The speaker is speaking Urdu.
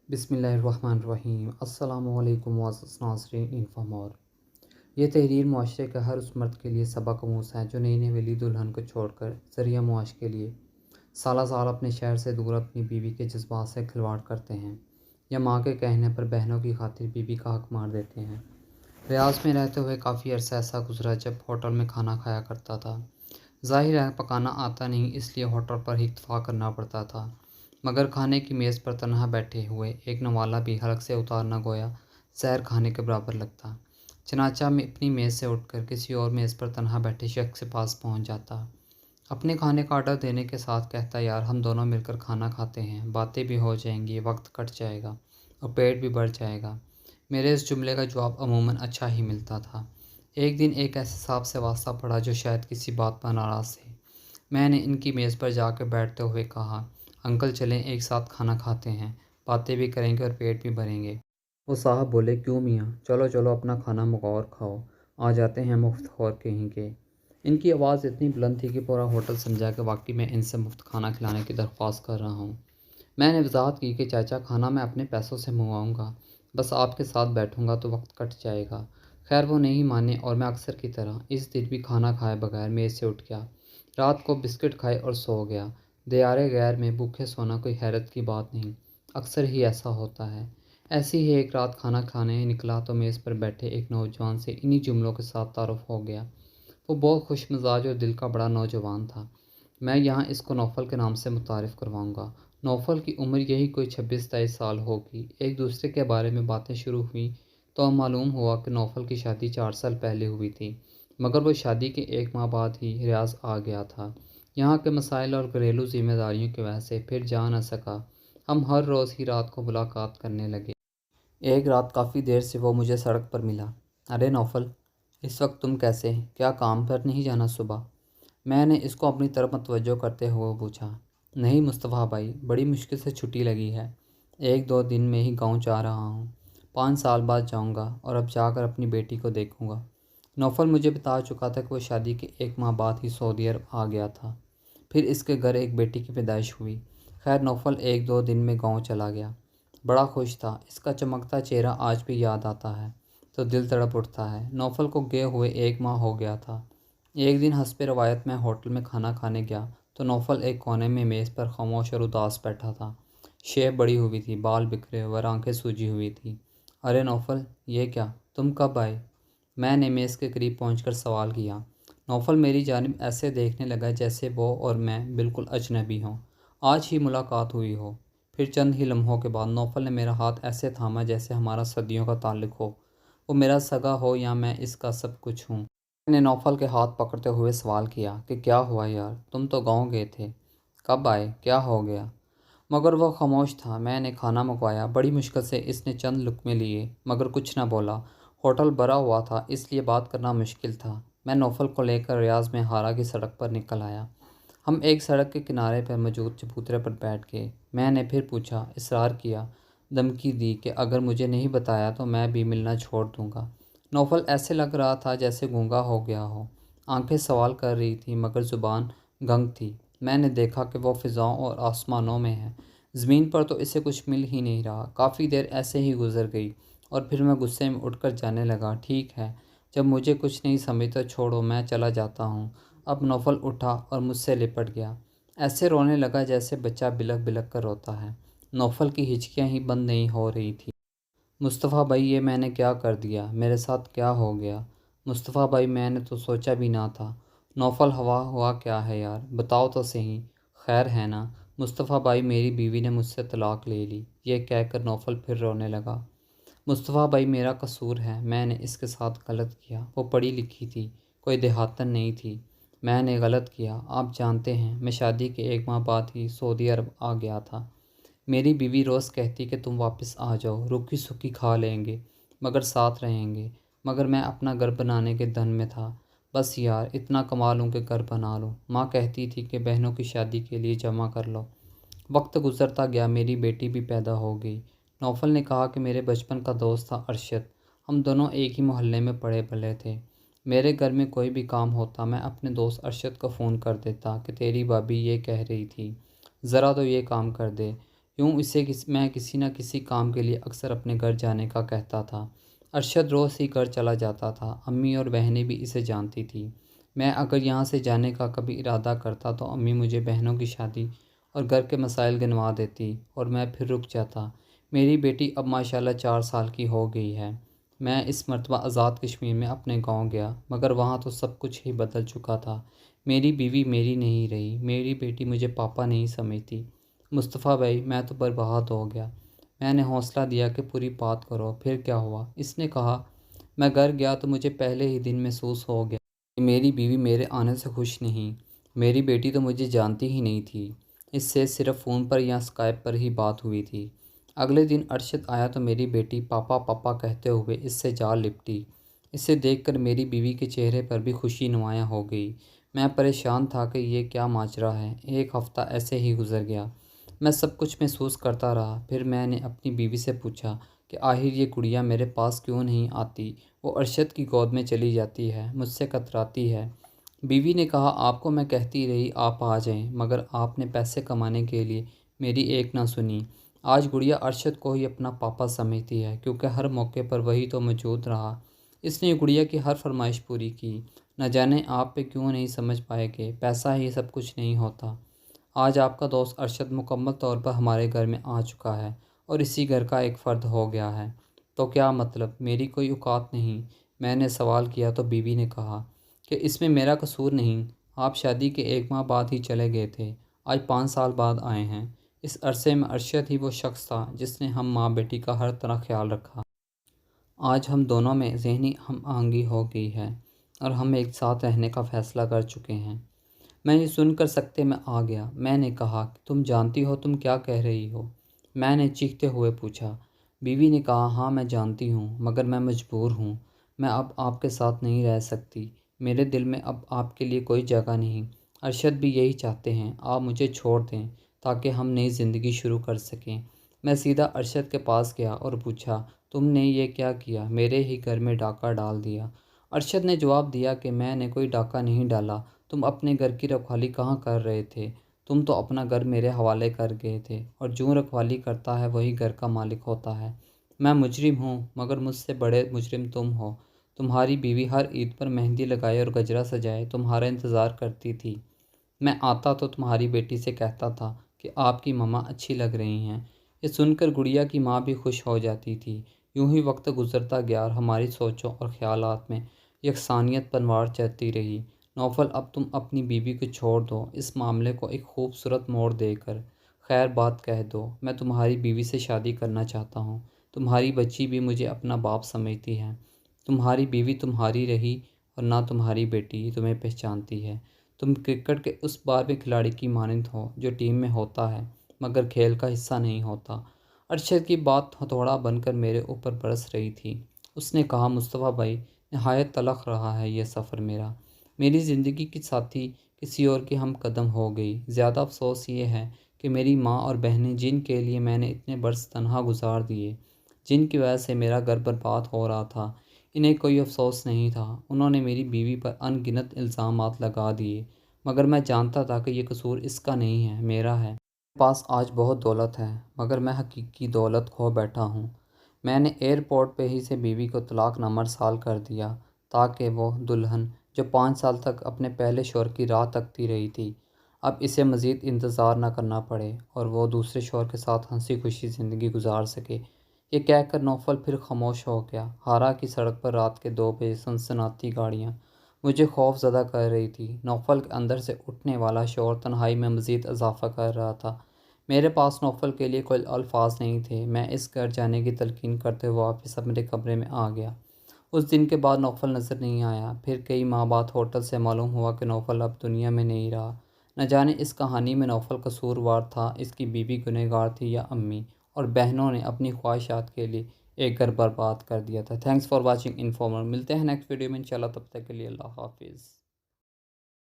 بسم اللہ الرحمن الرحیم۔ السلام علیکم معزز ناظرین انفام اور یہ تحریر معاشرے کے ہر اس مرد کے لیے سبق آموز ہے جو نئی نویلی دلہن کو چھوڑ کر ذریعہ معاش کے لیے سالہ سال اپنے شہر سے دور اپنی بیوی کے جذبات سے کھلواڑ کرتے ہیں یا ماں کے کہنے پر بہنوں کی خاطر بیوی کا حق مار دیتے ہیں۔ ریاض میں رہتے ہوئے کافی عرصہ ایسا گزرا جب ہوٹل میں کھانا کھایا کرتا تھا۔ ظاہر ہے پکانا آتا نہیں، اس لیے ہوٹل پر ہی اتفاق کرنا پڑتا تھا، مگر کھانے کی میز پر تنہا بیٹھے ہوئے ایک نوالہ بھی حلق سے اتارنا گویا زہر کھانے کے برابر لگتا۔ چنانچہ میں اپنی میز سے اٹھ کر کسی اور میز پر تنہا بیٹھے شخص کے پاس پہنچ جاتا، اپنے کھانے کا آرڈر دینے کے ساتھ کہتا، یار ہم دونوں مل کر کھانا کھاتے ہیں، باتیں بھی ہو جائیں گی، وقت کٹ جائے گا اور پیٹ بھی بھر جائے گا۔ میرے اس جملے کا جواب عموماً اچھا ہی ملتا تھا۔ ایک دن ایک ایسے صاحب سے واسطہ پڑا جو شاید کسی بات پر ناراض تھے۔ میں نے ان کی میز پر جا کے بیٹھتے ہوئے کہا، انکل چلیں ایک ساتھ کھانا کھاتے ہیں، باتیں بھی کریں گے اور پیٹ بھی بھریں گے۔ وہ صاحب بولے، کیوں میاں، چلو چلو اپنا کھانا منگاؤ اور کھاؤ، آ جاتے ہیں مفت خور کہیں کے۔ ان کی آواز اتنی بلند تھی کہ پورا ہوٹل سمجھا کہ واقعی میں ان سے مفت کھانا کھلانے کی درخواست کر رہا ہوں۔ میں نے وضاحت کی کہ چاچا کھانا میں اپنے پیسوں سے منگواؤں گا، بس آپ کے ساتھ بیٹھوں گا تو وقت کٹ جائے گا۔ خیر وہ نہیں مانے اور میں اکثر کی طرح اس دن بھی کھانا کھائے بغیر میز سے اٹھ گیا۔ رات کو بسکٹ کھائے اور سو گیا۔ دیارے غیر میں بھوکے سونا کوئی حیرت کی بات نہیں، اکثر ہی ایسا ہوتا ہے۔ ایسی ہی ایک رات کھانا کھانے نکلا تو میز پر بیٹھے ایک نوجوان سے انہی جملوں کے ساتھ تعارف ہو گیا۔ وہ بہت خوش مزاج اور دل کا بڑا نوجوان تھا۔ میں یہاں اس کو نوفل کے نام سے متعارف کرواؤں گا۔ نوفل کی عمر یہی کوئی 26-23 سال ہوگی۔ ایک دوسرے کے بارے میں باتیں شروع ہوئیں تو معلوم ہوا کہ نوفل کی شادی 4 سال پہلے ہوئی تھی، مگر وہ شادی کے 1 ماہ بعد ہی ریاض آ گیا تھا۔ یہاں کے مسائل اور گھریلو ذمہ داریوں کی وجہ سے پھر جا نہ سکا۔ ہم ہر روز ہی رات کو ملاقات کرنے لگے۔ ایک رات کافی دیر سے وہ مجھے سڑک پر ملا۔ ارے نوفل، اس وقت تم کیسے، کیا کام پر نہیں جانا صبح؟ میں نے اس کو اپنی طرف متوجہ کرتے ہوئے پوچھا۔ نہیں مصطفیٰ بھائی، بڑی مشکل سے چھٹی لگی ہے، 1-2 دن میں ہی گاؤں جا رہا ہوں، 5 سال بعد جاؤں گا اور اب جا کر اپنی بیٹی کو دیکھوں گا۔ نوفل مجھے بتا چکا تھا کہ وہ شادی کے 1 ماہ بعد ہی سعودی عرب آ گیا تھا، پھر اس کے گھر ایک بیٹی کی پیدائش ہوئی۔ خیر نوفل 1-2 دن میں گاؤں چلا گیا، بڑا خوش تھا، اس کا چمکتا چہرہ آج بھی یاد آتا ہے تو دل تڑپ اٹھتا ہے۔ نوفل کو گئے ہوئے 1 ماہ ہو گیا تھا۔ ایک دن حسب روایت میں ہوٹل میں کھانا کھانے گیا تو نوفل ایک کونے میں میز پر خاموش اور اداس بیٹھا تھا، شیب بڑی ہوئی تھی، بال بکھرے ہوئے اور آنکھیں سوجی ہوئی تھی۔ ارے نوفل، یہ کیا، تم کب آئے؟ میں نے میز کے قریب پہنچ کر سوال کیا۔ نوفل میری جانب ایسے دیکھنے لگا جیسے وہ اور میں بالکل اجنبی ہوں، آج ہی ملاقات ہوئی ہو۔ پھر چند ہی لمحوں کے بعد نوفل نے میرا ہاتھ ایسے تھاما جیسے ہمارا صدیوں کا تعلق ہو، وہ میرا سگا ہو یا میں اس کا سب کچھ ہوں۔ میں نے نوفل کے ہاتھ پکڑتے ہوئے سوال کیا کہ کیا ہوا یار، تم تو گاؤں گئے تھے، کب آئے، کیا ہو گیا؟ مگر وہ خاموش تھا۔ میں نے کھانا منگوایا، بڑی مشکل سے اس نے چند لقمے لیے مگر کچھ نہ بولا۔ ہوٹل بھرا ہوا تھا اس لیے بات کرنا مشکل تھا۔ میں نوفل کو لے کر ریاض میں ہارا کی سڑک پر نکل آیا۔ ہم ایک سڑک کے کنارے پر موجود چبوترے پر بیٹھ گئے۔ میں نے پھر پوچھا، اصرار کیا، دھمکی دی کہ اگر مجھے نہیں بتایا تو میں بھی ملنا چھوڑ دوں گا۔ نوفل ایسے لگ رہا تھا جیسے گونگا ہو گیا ہو، آنکھیں سوال کر رہی تھیں مگر زبان گنگ تھی۔ میں نے دیکھا کہ وہ فضاؤں اور آسمانوں میں ہے، زمین پر تو اسے کچھ مل ہی نہیں رہا۔ کافی دیر ایسے ہی گزر گئی اور پھر میں غصے میں اٹھ کر جانے لگا، ٹھیک ہے، جب مجھے کچھ نہیں سمجھ تو چھوڑو، میں چلا جاتا ہوں۔ اب نوفل اٹھا اور مجھ سے لپٹ گیا، ایسے رونے لگا جیسے بچہ بلک بلک کر روتا ہے۔ نوفل کی ہچکیاں ہی بند نہیں ہو رہی تھی۔ مصطفیٰ بھائی، یہ میں نے کیا کر دیا، میرے ساتھ کیا ہو گیا؟ مصطفیٰ بھائی، میں نے تو سوچا بھی نہ تھا۔ نوفل، ہوا کیا ہے یار، بتاؤ تو صحیح، خیر ہے نا؟ مصطفیٰ بھائی، میری بیوی نے مجھ سے طلاق لے لی، یہ کہہ کر نوفل پھر رونے لگا۔ مصطفیٰ بھائی، میرا قصور ہے، میں نے اس کے ساتھ غلط کیا، وہ پڑھی لکھی تھی، کوئی دیہاتن نہیں تھی، میں نے غلط کیا۔ آپ جانتے ہیں میں شادی کے 1 ماہ بعد ہی سعودی عرب آ گیا تھا۔ میری بیوی روز کہتی کہ تم واپس آ جاؤ، روکھی سکھی کھا لیں گے مگر ساتھ رہیں گے، مگر میں اپنا گھر بنانے کے دھن میں تھا، بس یار اتنا کما لوں کہ گھر بنا لوں۔ ماں کہتی تھی کہ بہنوں کی شادی کے لیے جمع کر لو۔ وقت گزرتا گیا، میری بیٹی بھی پیدا ہو گئی۔ نوفل نے کہا کہ میرے بچپن کا دوست تھا ارشد، ہم دونوں ایک ہی محلے میں پڑھے بلے تھے۔ میرے گھر میں کوئی بھی کام ہوتا میں اپنے دوست ارشد کو فون کر دیتا کہ تیری بھابھی یہ کہہ رہی تھی، ذرا تو یہ کام کر دے، یوں میں کسی نہ کسی کام کے لیے اکثر اپنے گھر جانے کا کہتا تھا۔ ارشد روز ہی گھر چلا جاتا تھا۔ امی اور بہنیں بھی اسے جانتی تھیں۔ میں اگر یہاں سے جانے کا کبھی ارادہ کرتا تو امی مجھے بہنوں کی شادی اور گھر کے مسائل گنوا دیتی اور میں پھر رک جاتا۔ میری بیٹی اب ماشاءاللہ 4 سال کی ہو گئی ہے۔ میں اس مرتبہ آزاد کشمیر میں اپنے گاؤں گیا، مگر وہاں تو سب کچھ ہی بدل چکا تھا۔ میری بیوی میری نہیں رہی، میری بیٹی مجھے پاپا نہیں سمجھتی۔ مصطفیٰ بھائی، میں تو برباد ہو گیا۔ میں نے حوصلہ دیا کہ پوری بات کرو، پھر کیا ہوا؟ اس نے کہا، میں گھر گیا تو مجھے پہلے ہی دن محسوس ہو گیا کہ میری بیوی میرے آنے سے خوش نہیں۔ میری بیٹی تو مجھے جانتی ہی نہیں تھی، اس سے صرف فون پر یا اسکائپ پر ہی بات ہوئی تھی۔ اگلے دن ارشد آیا تو میری بیٹی پاپا پاپا کہتے ہوئے اس سے جا لپٹی۔ اسے دیکھ کر میری بیوی کے چہرے پر بھی خوشی نمایاں ہو گئی۔ میں پریشان تھا کہ یہ کیا ماجرا ہے۔ ایک ہفتہ ایسے ہی گزر گیا۔ میں سب کچھ محسوس کرتا رہا۔ پھر میں نے اپنی بیوی سے پوچھا کہ آخر یہ گڑیا میرے پاس کیوں نہیں آتی؟ وہ ارشد کی گود میں چلی جاتی ہے، مجھ سے کتراتی ہے۔ بیوی نے کہا، آپ کو میں کہتی رہی آپ آ جائیں، مگر آپ نے پیسے کمانے کے لیے میری ایک نہ سنی۔ آج گڑیا ارشد کو ہی اپنا پاپا سمجھتی ہے، کیونکہ ہر موقع پر وہی تو موجود رہا۔ اس نے گڑیا کی ہر فرمائش پوری کی۔ نہ جانے آپ پہ کیوں نہیں سمجھ پائے کہ پیسہ ہی سب کچھ نہیں ہوتا۔ آج آپ کا دوست ارشد مکمل طور پر ہمارے گھر میں آ چکا ہے اور اسی گھر کا ایک فرد ہو گیا ہے۔ تو کیا مطلب میری کوئی اوقات نہیں؟ میں نے سوال کیا تو بیوی نے کہا کہ اس میں میرا قصور نہیں۔ آپ شادی کے 1 ماہ بعد ہی چلے گئے تھے، آج 5 سال بعد آئے ہیں۔ اس عرصے میں ارشد ہی وہ شخص تھا جس نے ہم ماں بیٹی کا ہر طرح خیال رکھا۔ آج ہم دونوں میں ذہنی ہم آہنگی ہو گئی ہے اور ہم ایک ساتھ رہنے کا فیصلہ کر چکے ہیں۔ میں یہ سن کر سکتے میں آ گیا۔ میں نے کہا کہ تم جانتی ہو تم کیا کہہ رہی ہو؟ میں نے چیختے ہوئے پوچھا۔ بیوی نے کہا، ہاں میں جانتی ہوں، مگر میں مجبور ہوں۔ میں اب آپ کے ساتھ نہیں رہ سکتی۔ میرے دل میں اب آپ کے لیے کوئی جگہ نہیں۔ ارشد بھی یہی چاہتے ہیں، آپ مجھے چھوڑ دیں تاکہ ہم نئی زندگی شروع کر سکیں۔ میں سیدھا ارشد کے پاس گیا اور پوچھا، تم نے یہ کیا کیا؟ میرے ہی گھر میں ڈاکہ ڈال دیا۔ ارشد نے جواب دیا کہ میں نے کوئی ڈاکہ نہیں ڈالا۔ تم اپنے گھر کی رکھوالی کہاں کر رہے تھے؟ تم تو اپنا گھر میرے حوالے کر گئے تھے، اور جو رکھوالی کرتا ہے وہی گھر کا مالک ہوتا ہے۔ میں مجرم ہوں، مگر مجھ سے بڑے مجرم تم ہو۔ تمہاری بیوی ہر عید پر مہندی لگائے اور گجرا سجائے تمہارا انتظار کرتی تھی۔ میں آتا تو تمہاری بیٹی سے کہتا تھا کہ آپ کی ماما اچھی لگ رہی ہیں۔ یہ سن کر گڑیا کی ماں بھی خوش ہو جاتی تھی۔ یوں ہی وقت گزرتا گیا اور ہماری سوچوں اور خیالات میں یکسانیت پنوار چڑھتی رہی۔ نوفل، اب تم اپنی بیوی کو چھوڑ دو، اس معاملے کو ایک خوبصورت موڑ دے کر خیر بات کہہ دو۔ میں تمہاری بیوی سے شادی کرنا چاہتا ہوں۔ تمہاری بچی بھی مجھے اپنا باپ سمجھتی ہے۔ تمہاری بیوی تمہاری رہی اور نہ تمہاری بیٹی تمہیں پہچانتی ہے۔ تم کرکٹ کے اس 12ویں کھلاڑی کی مانند ہو جو ٹیم میں ہوتا ہے مگر کھیل کا حصہ نہیں ہوتا۔ ارشد کی بات ہتھوڑا بن کر میرے اوپر برس رہی تھی۔ اس نے کہا، مصطفیٰ بھائی، نہایت تلخ رہا ہے یہ سفر میرا۔ میری زندگی کی ساتھی کسی اور کی ہم قدم ہو گئی۔ زیادہ افسوس یہ ہے کہ میری ماں اور بہنیں جن کے لیے میں نے اتنے برس تنہا گزار دیے، جن کی وجہ سے میرا گھر برباد ہو رہا تھا، انہیں کوئی افسوس نہیں تھا۔ انہوں نے میری بیوی پر ان گنت الزامات لگا دیے، مگر میں جانتا تھا کہ یہ قصور اس کا نہیں ہے، میرا ہے۔ میرے پاس آج بہت دولت ہے، مگر میں حقیقی دولت کھو بیٹھا ہوں۔ میں نے ایئرپورٹ پہ ہی سے بیوی کو طلاق نامہ ارسال کر دیا تاکہ وہ دلہن جو 5 سال تک اپنے پہلے شوہر کی راہ تکتی رہی تھی، اب اسے مزید انتظار نہ کرنا پڑے اور وہ دوسرے شوہر کے ساتھ ہنسی خوشی زندگی گزار سکے۔ یہ کہہ کر نوفل پھر خاموش ہو گیا۔ ہارا کی سڑک پر رات کے 2 بجے سنسناتی گاڑیاں مجھے خوف زدہ کر رہی تھی۔ نوفل کے اندر سے اٹھنے والا شور تنہائی میں مزید اضافہ کر رہا تھا۔ میرے پاس نوفل کے لیے کوئی الفاظ نہیں تھے۔ میں اس گھر جانے کی تلقین کرتے ہوئے واپس اپنے کمرے میں آ گیا۔ اس دن کے بعد نوفل نظر نہیں آیا۔ پھر کئی ماہ بعد ہوٹل سے معلوم ہوا کہ نوفل اب دنیا میں نہیں رہا۔ نہ جانے اس کہانی میں نوفل قصوروار تھا، اس کی بیوی گنہگار تھی، یا امی اور بہنوں نے اپنی خواہشات کے لیے ایک گھر برباد کر دیا تھا۔ Thanks for watching informer. ملتے ہیں نیکسٹ ویڈیو میں انشاءاللہ، تب تک کے لیے اللہ حافظ۔